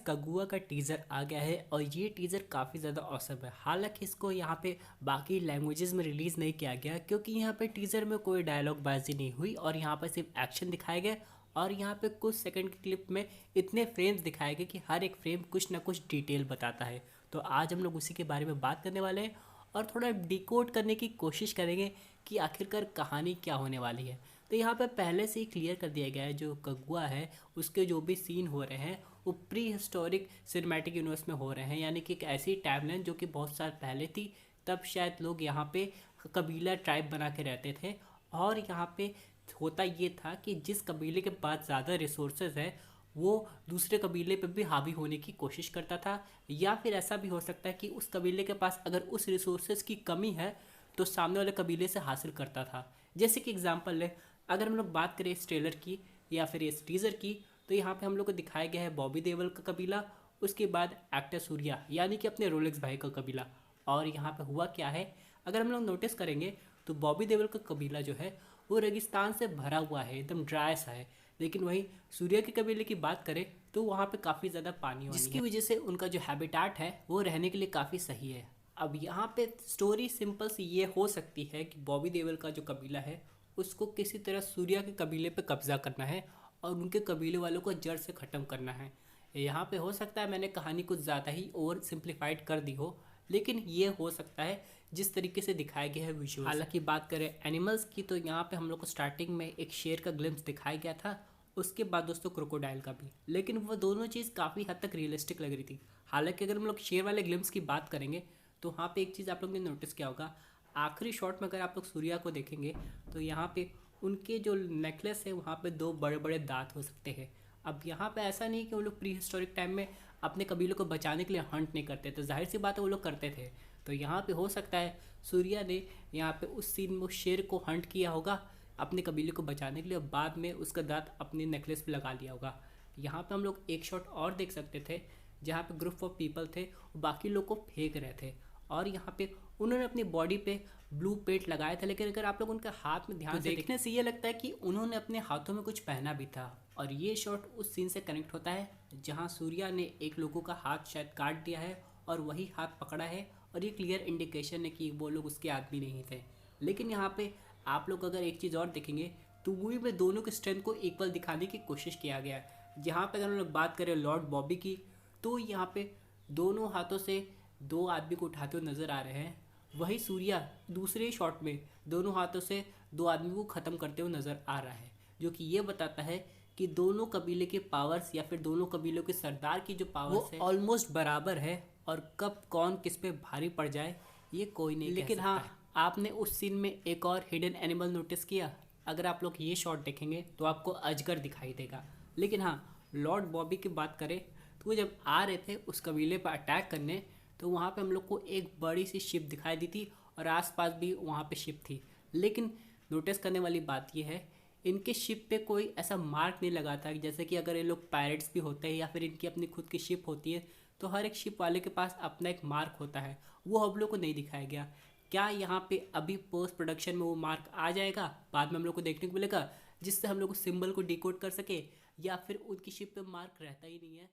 कगुआ का टीज़र आ गया है और ये टीज़र काफ़ी ज़्यादा औसम है। हालांकि इसको यहाँ पे बाकी लैंग्वेजेस में रिलीज़ नहीं किया गया क्योंकि यहाँ पे टीज़र में कोई डायलॉग बाजी नहीं हुई और यहाँ पर सिर्फ एक्शन दिखाए गए और यहाँ पे कुछ सेकंड की क्लिप में इतने फ्रेम्स दिखाए गए कि हर एक फ्रेम कुछ ना कुछ डिटेल बताता है। तो आज हम लोग उसी के बारे में बात करने वाले हैं और थोड़ा डिकोड करने की कोशिश करेंगे कि आखिरकार कहानी क्या होने वाली है। तो यहाँ पे पहले से ही क्लियर कर दिया गया है जो कगुआ है उसके जो भी सीन हो रहे हैं वो प्री हिस्टोरिक सिनेमैटिक यूनिवर्स में हो रहे हैं, यानी कि एक ऐसी टाइमलाइन जो कि बहुत साल पहले थी। तब शायद लोग यहाँ पे कबीला ट्राइब बना के रहते थे और यहाँ पे होता ये था कि जिस कबीले के पास ज़्यादा रिसोर्सेज है वो दूसरे कबीले पर भी हावी होने की कोशिश करता था, या फिर ऐसा भी हो सकता है कि उस कबीले के पास अगर उस रिसोर्सेज की कमी है तो सामने वाले कबीले से हासिल करता था। जैसे कि एग्जांपल है, अगर हम लोग बात करें इस ट्रेलर की या फिर इस टीज़र की, तो यहाँ पे हम लोग को दिखाया गया है बॉबी देओल का कबीला, उसके बाद एक्टर सूर्या यानी कि अपने रोलेक्स भाई का कबीला। और यहाँ पे हुआ क्या है, अगर हम लोग नोटिस करेंगे तो बॉबी देओल का कबीला जो है वो रेगिस्तान से भरा हुआ है, एकदम ड्राई सा है। लेकिन वहीं सूर्या के कबीले की बात करें तो वहाँ पे काफ़ी ज़्यादा पानी जिसकी वजह से उनका जो हैबिटाट है वो रहने के लिए काफ़ी सही है। अब यहाँ पे स्टोरी सिंपल सी ये हो सकती है कि बॉबी देओल का जो कबीला है उसको किसी तरह सूर्या के कबीले पे कब्जा करना है और उनके कबीले वालों को जड़ से ख़त्म करना है। यहाँ पे हो सकता है मैंने कहानी कुछ ज़्यादा ही ओवर सिंप्लीफाइड कर दी हो, लेकिन ये हो सकता है जिस तरीके से दिखाया गया है विजुअल। हालांकि बात करें एनिमल्स की तो यहाँ पे हम लोग को स्टार्टिंग में एक शेर का ग्लिम्स दिखाया गया था, उसके बाद दोस्तों क्रोकोडाइल का भी, लेकिन वो दोनों चीज़ काफ़ी हद तक रियलिस्टिक लग रही थी। हालांकि अगर हम लोग शेर वाले ग्लिम्स की बात करेंगे तो वहाँ पे एक चीज़ आप लोग ने नोटिस किया होगा, आखिरी शॉट में अगर आप लोग सूर्या को देखेंगे तो यहाँ पे उनके जो नेकलेस है वहाँ पे दो बड़े बड़े दांत हो सकते हैं। अब यहाँ पे ऐसा नहीं कि वो लोग प्री हिस्टोरिक टाइम में अपने कबीलों को बचाने के लिए हंट नहीं करते, तो जाहिर सी बात है वो लोग करते थे। तो यहाँ पे हो सकता है सूर्या ने यहाँ पे उस सीन में शेर को हंट किया होगा अपने कबीले को बचाने के लिए, और बाद में उसका दांत अपने नेकलेस पे लगा लिया होगा। यहाँ पे हम लोग एक शॉट और देख सकते थे जहाँ पे ग्रुप ऑफ पीपल थे, बाकी लोग को फेंक रहे थे और यहाँ पे उन्होंने अपनी बॉडी पे ब्लू पेंट लगाया था। लेकिन अगर आप लोग उनके हाथ में ध्यान से देखने से ये लगता है कि उन्होंने अपने हाथों में कुछ पहना भी था। और ये शॉट उस सीन से कनेक्ट होता है जहाँ सूर्या ने एक लोगों का हाथ शायद काट दिया है और वही हाथ पकड़ा है, और ये क्लियर इंडिकेशन है कि वो लोग उसके आदमी नहीं थे। लेकिन यहाँ पे आप लोग अगर एक चीज़ और देखेंगे तो मूवी में दोनों के स्ट्रेंथ को इक्वल दिखाने की कोशिश किया गया है। जहाँ पे अगर हम लोग बात करें लॉर्ड बॉबी की तो यहाँ पे दोनों हाथों से दो आदमी को उठाते हुए नजर आ रहे हैं, वही सूर्या दूसरे शॉट में दोनों हाथों से दो आदमी को ख़त्म करते हुए नजर आ रहा है, जो कि ये बताता है कि दोनों कबीले के पावर्स या फिर दोनों कबीलों के सरदार की जो पावर्स है ऑलमोस्ट बराबर है, और कब कौन किस पे भारी पड़ जाए ये कोई नहीं। लेकिन हाँ, आपने उस सीन में एक और हिडन एनिमल नोटिस किया, अगर आप लोग ये शॉट देखेंगे तो आपको अजगर दिखाई देगा। लेकिन हाँ, लॉर्ड बॉबी की बात करें तो वो जब आ रहे थे उस कबीले पर अटैक करने तो वहाँ पे हम लोग को एक बड़ी सी शिप दिखाई दी थी और आसपास भी वहाँ पे शिप थी। लेकिन नोटिस करने वाली बात ये है इनके शिप पे कोई ऐसा मार्क नहीं लगा था, जैसे कि अगर ये लोग पायरेट्स भी होते हैं या फिर इनकी अपनी खुद की शिप होती है तो हर एक शिप वाले के पास अपना एक मार्क होता है, वो हम लोग को नहीं दिखाया गया। क्या यहाँ पे अभी पोस्ट प्रोडक्शन में वो मार्क आ जाएगा, बाद में हम लोग को देखने को मिलेगा जिससे हम लोग उस सिंबल को डिकोड कर सके, या फिर उनकी शिप पे मार्क रहता ही नहीं है।